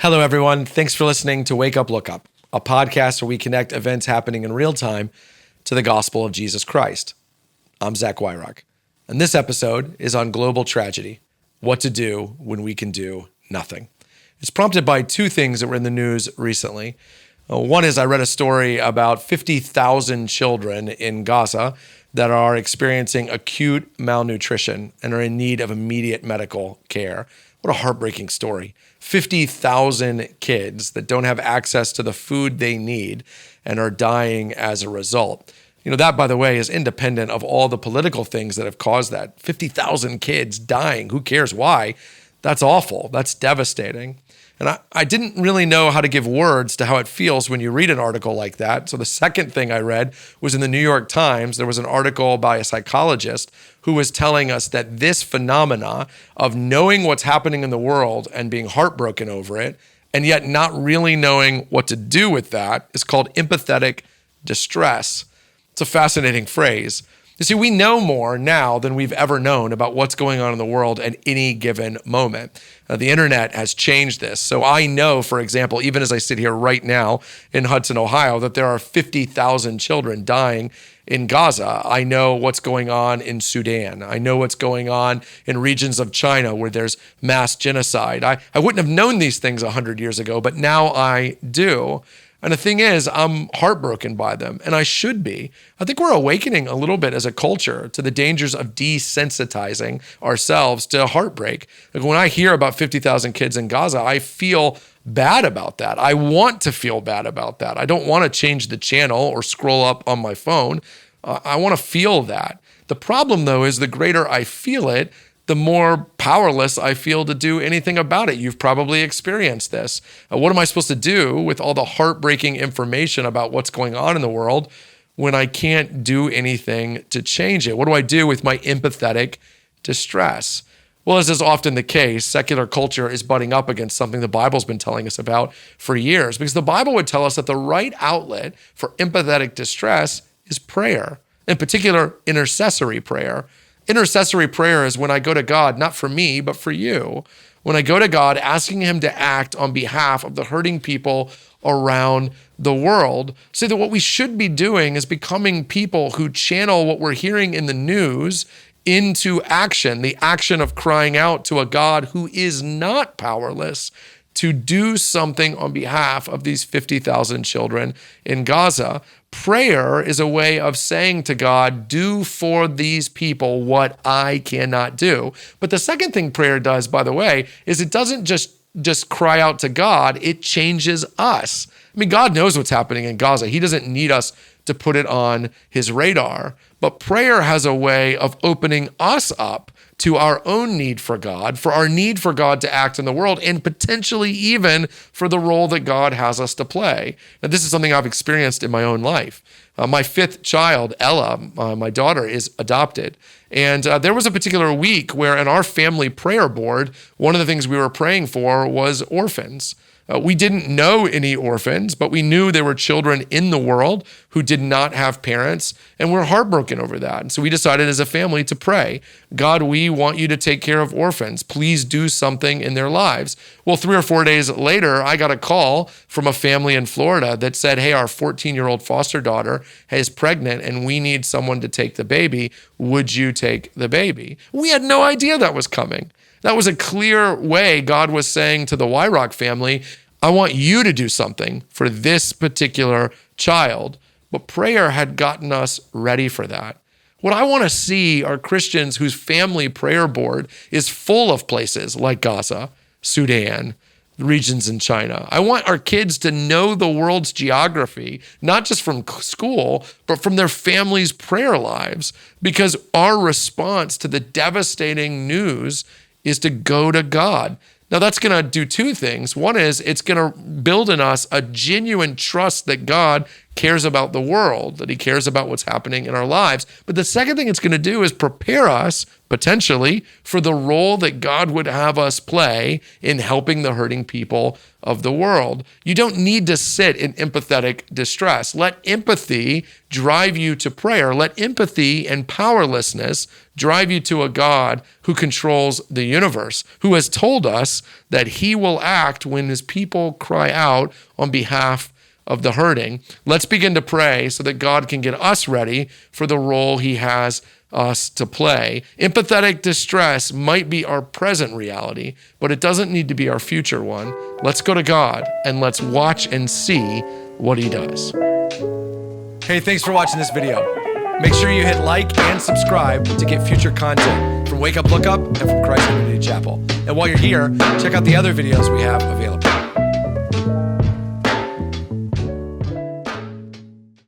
Hello, everyone. Thanks for listening to Wake Up, Look Up, a podcast where we connect events happening in real time to the gospel of Jesus Christ. I'm Zach Wyrock, and this episode is on global tragedy, what to do when we can do nothing. It's prompted by two things that were in the news recently. One is I read a story about 50,000 children in Gaza that are experiencing acute malnutrition and are in need of immediate medical care. What a heartbreaking story. 50,000 kids that don't have access to the food they need and are dying as a result. You know, that, by the way, is independent of all the political things that have caused that. 50,000 kids dying. Who cares why? That's awful. That's devastating. And I didn't really know how to give words to how it feels when you read an article like that. So the second thing I read was in the New York Times. There was an article by a psychologist who was telling us that this phenomena of knowing what's happening in the world and being heartbroken over it, and yet not really knowing what to do with that, is called empathetic distress. It's a fascinating phrase. You see, we know more now than we've ever known about what's going on in the world at any given moment. The internet has changed this. So I know, for example, even as I sit here right now in Hudson, Ohio, that there are 50,000 children dying in Gaza. I know what's going on in Sudan. I know what's going on in regions of China where there's mass genocide. I wouldn't have known these things 100 years ago, but now I do. And the thing is, I'm heartbroken by them, and I should be. I think we're awakening a little bit as a culture to the dangers of desensitizing ourselves to heartbreak. Like when I hear about 50,000 kids in Gaza, I feel bad about that. I want to feel bad about that. I don't want to change the channel or scroll up on my phone. I want to feel that. The problem, though, is the greater I feel it, the more powerless I feel to do anything about it. You've probably experienced this. What am I supposed to do with all the heartbreaking information about what's going on in the world when I can't do anything to change it? What do I do with my empathetic distress? Well, as is often the case, secular culture is butting up against something the Bible's been telling us about for years, because the Bible would tell us that the right outlet for empathetic distress is prayer, in particular, intercessory prayer. Intercessory prayer is when I go to God, not for me, but for you. When I go to God, asking him to act on behalf of the hurting people around the world. So that what we should be doing is becoming people who channel what we're hearing in the news into action, the action of crying out to a God who is not powerless to do something on behalf of these 50,000 children in Gaza. Prayer is a way of saying to God, do for these people what I cannot do. But the second thing prayer does, by the way, is it doesn't just cry out to God, it changes us. I mean, God knows what's happening in Gaza. He doesn't need us to put it on his radar. But prayer has a way of opening us up to our own need for God, for our need for God to act in the world, and potentially even for the role that God has us to play. Now, this is something I've experienced in my own life. My fifth child, Ella, my daughter, is adopted. And there was a particular week where in our family prayer board, one of the things we were praying for was orphans. We didn't know any orphans, but we knew there were children in the world who did not have parents, and we're heartbroken over that. And so we decided as a family to pray, God, we want you to take care of orphans. Please do something in their lives. Well, 3 or 4 days later, I got a call from a family in Florida that said, hey, our 14-year-old foster daughter is pregnant and we need someone to take the baby. Would you take the baby? We had no idea that was coming. That was a clear way God was saying to the Wyrock family, I want you to do something for this particular child. But prayer had gotten us ready for that. What I want to see are Christians whose family prayer board is full of places like Gaza, Sudan, regions in China. I want our kids to know the world's geography, not just from school, but from their family's prayer lives, because our response to the devastating news is to go to God. Now, that's going to do two things. One is it's going to build in us a genuine trust that God cares about the world, that he cares about what's happening in our lives. But the second thing it's going to do is prepare us, potentially, for the role that God would have us play in helping the hurting people of the world. You don't need to sit in empathetic distress. Let empathy drive you to prayer. Let empathy and powerlessness drive you to a God who controls the universe, who has told us that he will act when his people cry out on behalf of the hurting. Let's begin to pray so that God can get us ready for the role he has us to play. Empathetic distress might be our present reality, but it doesn't need to be our future one. Let's go to God and let's watch and see what he does. Hey, thanks for watching this video. Make sure you hit like and subscribe to get future content from Wake Up, Look Up, and from Christ Community Chapel. And while you're here, check out the other videos we have available.